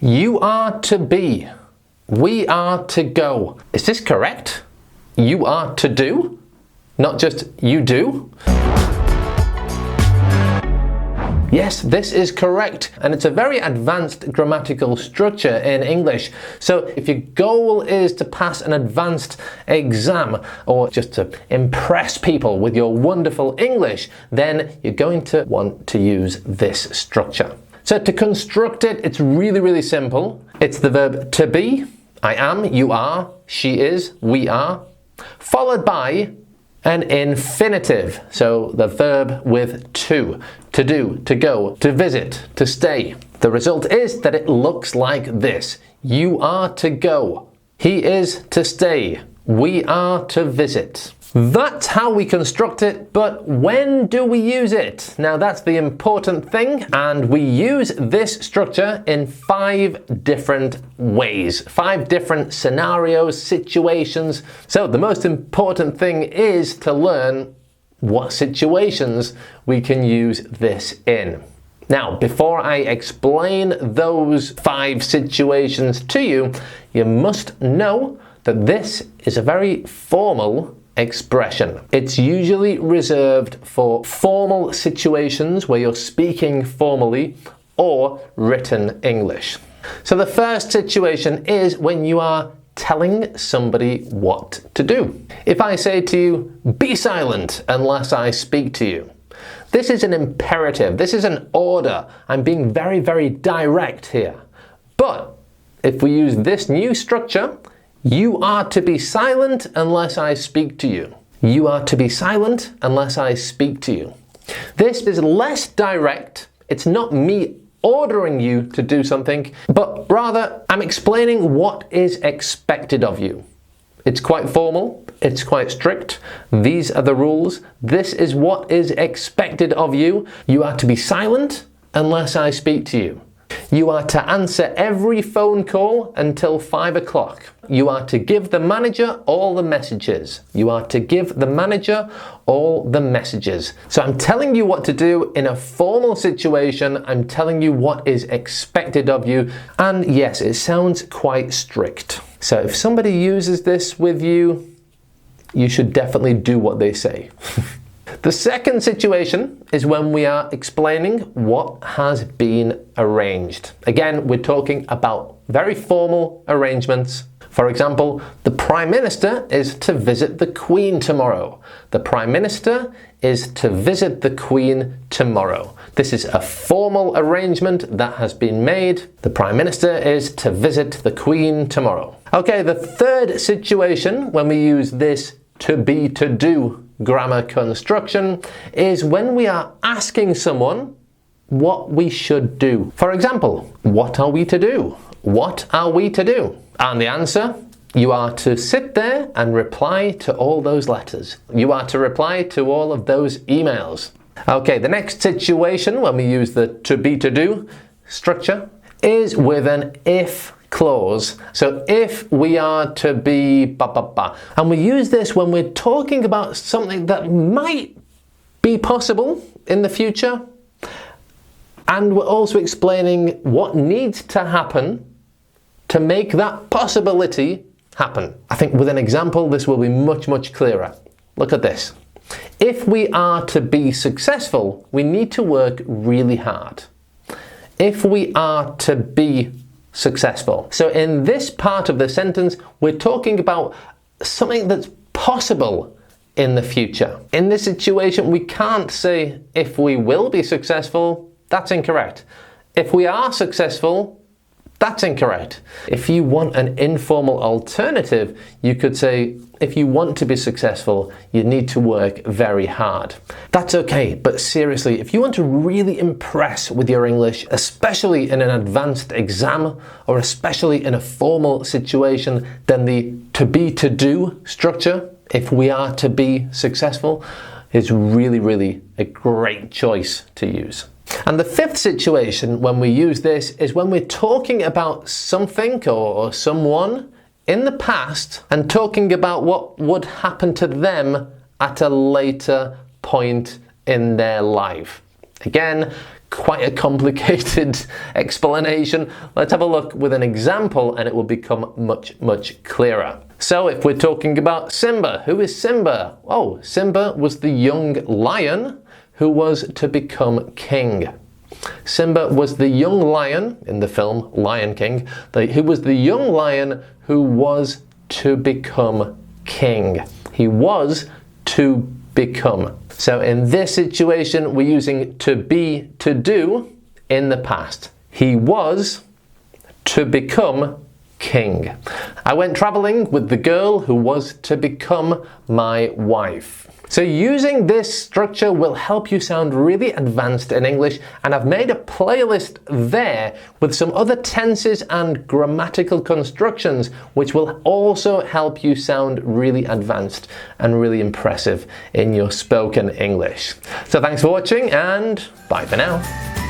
You are to be. We are to go. Is this correct? You are to do? Not just you do? Yes, this is correct, and it's a very advanced grammatical structure in English. So if your goal is to pass an advanced exam or just to impress people with your wonderful English, then you're going to want to use this structure. So to construct it, it's really simple. It's the verb to be, I am, you are, she is, we are, followed by an infinitive, so the verb with to do, to go, to visit, to stay. The result is that it looks like this. You are to go. He is to stay. We are to visit. That's how we construct it, but when do we use it? Now that's the important thing, and we use this structure in 5 different ways, 5 different scenarios, situations. So the most important thing is to learn what situations we can use this in. Now, before I explain those 5 situations to you, you must know that this is a very formal expression. It's usually reserved for formal situations where you're speaking formally or written English. So the first situation is when you are telling somebody what to do. If I say to you, be silent unless I speak to you. This is an imperative. This is an order. I'm being very direct here. But if we use this new structure, you are to be silent unless I speak to you. You are to be silent unless I speak to you. This is less direct. It's not me ordering you to do something, but rather I'm explaining what is expected of you. It's quite formal. It's quite strict. These are the rules. This is what is expected of you. You are to be silent unless I speak to you. You are to answer every phone call until 5 o'clock. You are to give the manager all the messages. You are to give the manager all the messages. So I'm telling you what to do in a formal situation. I'm telling you what is expected of you. And yes, it sounds quite strict. So if somebody uses this with you, you should definitely do what they say. The second situation is when we are explaining what has been arranged. Again, we're talking about very formal arrangements. For example, the Prime Minister is to visit the Queen tomorrow. The Prime Minister is to visit the Queen tomorrow. This is a formal arrangement that has been made. The Prime Minister is to visit the Queen tomorrow. Okay, the third situation when we use this to be to do grammar construction is when we are asking someone what we should do. For example, what are we to do? What are we to do? And the answer, you are to sit there and reply to all those letters. You are to reply to all of those emails. Okay, the next situation when we use the to be to do structure is with an if clause. So if we are to be and we use this when we're talking about something that might be possible in the future, and we're also explaining what needs to happen to make that possibility happen. I think with an example this will be much clearer. Look at this. If we are to be successful, we need to work really hard. If we are to be successful. So in this part of the sentence, we're talking about something that's possible in the future. In this situation, we can't say if we will be successful, that's incorrect. If we are successful, that's incorrect. If you want an informal alternative, you could say, if you want to be successful, you need to work very hard. That's okay, but seriously, if you want to really impress with your English, especially in an advanced exam, or especially in a formal situation, then the to be to do structure, if we are to be successful, is really a great choice to use. And the fifth situation when we use this is when we're talking about something or someone in the past and talking about what would happen to them at a later point in their life. Again, quite a complicated explanation. Let's have a look with an example and it will become much clearer. So if we're talking about Simba, who is Simba? Oh, Simba was the young lion who was to become king. Simba was the young lion in the film Lion King, who was the young lion who was to become king. He was to become. So in this situation, we're using to be, to do in the past. He was to become king. I went traveling with the girl who was to become my wife. So using this structure will help you sound really advanced in English, and I've made a playlist there with some other tenses and grammatical constructions which will also help you sound really advanced and really impressive in your spoken English. So thanks for watching and bye for now.